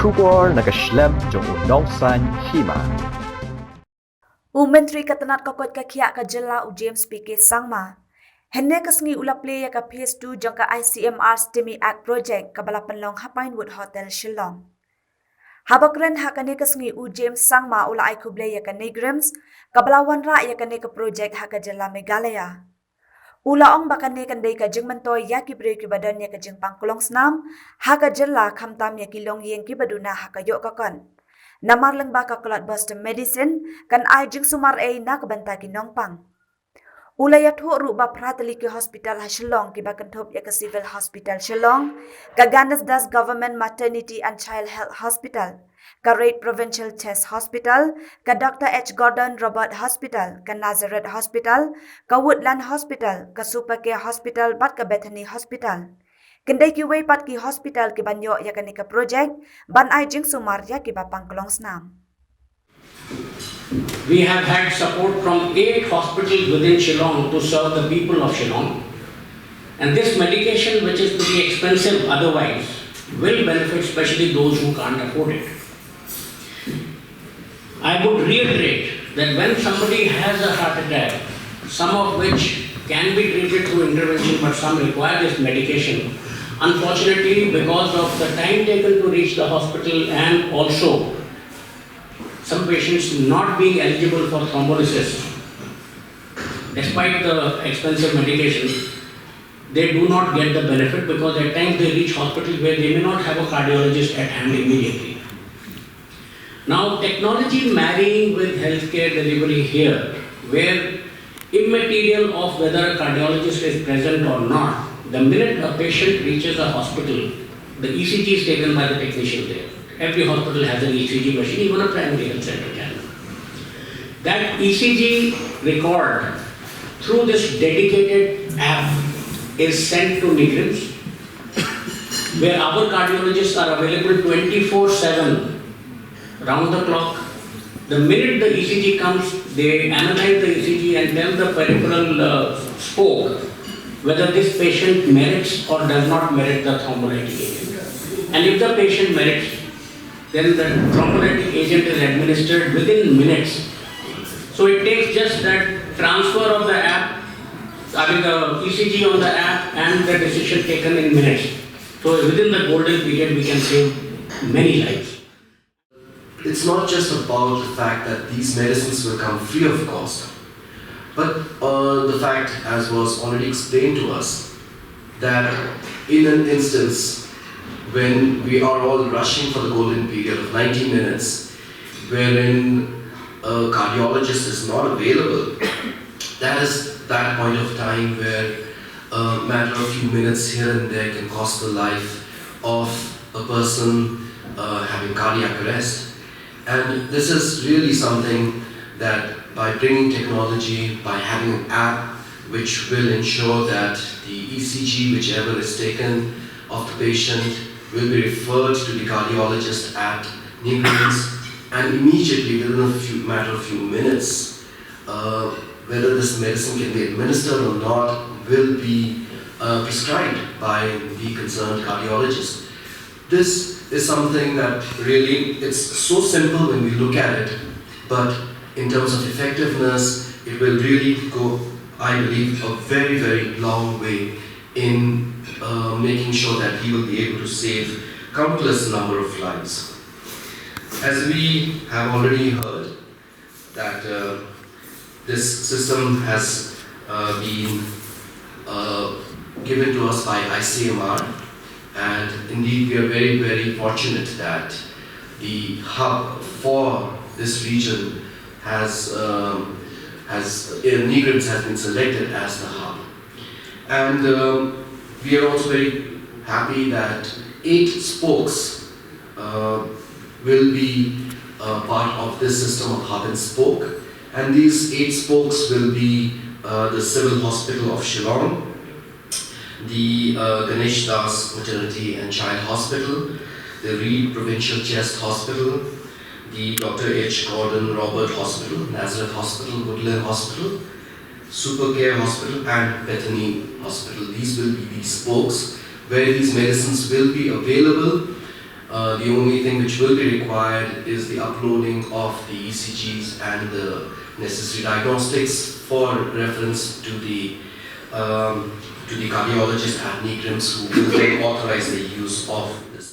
Trubor nagaslem jong unongsan Hima. Menteri Katanat Kokot Kakia ka Jela James PK Sangma. Henne kasngi ulaple ya ka phase 2 jang ka ICMR STEMI Act project ka balapanlong Pinewood Hotel Shillong. Habakren hakane kasngi James Sangma ula ai kuble ya ka Neigrihms kabalawan ra ya ka project ha ka Jela Meghalaya. Ula ong bakane kandai ka jingmantoy ya ki bre ki badan ya ka jingpang Klongsnam ha ka Jela khamtam ya ki long yeng ki baduna ha ka yo ka kon. Namar lang baka kelat Boston Medicine kan ai Jingsumar na kabanta ki nongpang. Ulayat ho ruba pratali ki hospital ha Shillong ki bakantop ya ka civil hospital Shillong, ka Ganas Das Government Maternity and Child Health Hospital, ka Rate Provincial Test Hospital, ka Dr. H. Gordon Robert Hospital, ka Nazareth Hospital, ka Woodland Hospital, ka Supercare Hospital, bat ka Bethany Hospital. Kendai Kiwei pat ki hospital ki banyo ya ka nika project, ban ai Jingsumar ya ki bapang Klongsnam. We have had support from 8 hospitals within Shillong to serve the people of Shillong. And this medication, which is pretty expensive otherwise, will benefit especially those who can't afford it. I would reiterate that when somebody has a heart attack, some of which can be treated through intervention but some require this medication, unfortunately because of the time taken to reach the hospital and also some patients not being eligible for thrombolysis, despite the expensive medication, they do not get the benefit because at times they reach hospitals where they may not have a cardiologist at hand immediately. Now, technology marrying with healthcare delivery here, where immaterial of whether a cardiologist is present or not, the minute a patient reaches a hospital, the ECG is taken by the technician there. Every hospital has an ECG machine, even a primary health center can. That ECG record through this dedicated app is sent to Neigrihms, where our cardiologists are available 24/7, round the clock. The minute the ECG comes, they analyze the ECG and tell the peripheral spoke whether this patient merits or does not merit the thrombolytic agent. And if the patient merits, then the thrombolytic agent is administered within minutes. So it takes just that transfer of the app, the ECG on the app and the decision taken in minutes. So within the golden period we can save many lives. It's not just about the fact that these medicines will come free of cost, but the fact, as was already explained to us, that in an instance when we are all rushing for the golden period of 90 minutes, wherein a cardiologist is not available, that is that point of time where a matter of few minutes here and there can cost the life of a person having cardiac arrest. And this is really something that by bringing technology, by having an app which will ensure that the ECG, whichever is taken of the patient, will be referred to the cardiologist at Neigrihms, and immediately within a matter of few minutes, whether this medicine can be administered or not will be prescribed by the concerned cardiologist. This is something that really, it's so simple when we look at it, but in terms of effectiveness, it will really go, I believe, a very, very long way in making sure that he will be able to save countless number of lives. As we have already heard, that this system has been given to us by ICMR, and indeed we are very, very fortunate that the hub for this region Neigrihms has been selected as the hub. And we are also very happy that 8 spokes will be part of this system of hub and spoke. And these 8 spokes will be the Civil Hospital of Shillong, the Ganesh Das Maternity and Child Hospital, the Reed Provincial Chest Hospital, the Dr. H. Gordon Robert Hospital, Nazareth Hospital, Woodland Hospital, Supercare Hospital and Bethany Hospital. These will be the spokes where these medicines will be available The only thing which will be required is the uploading of the ECGs and the necessary diagnostics for reference to the cardiologist at Neigrihms, who will then authorize the use of this.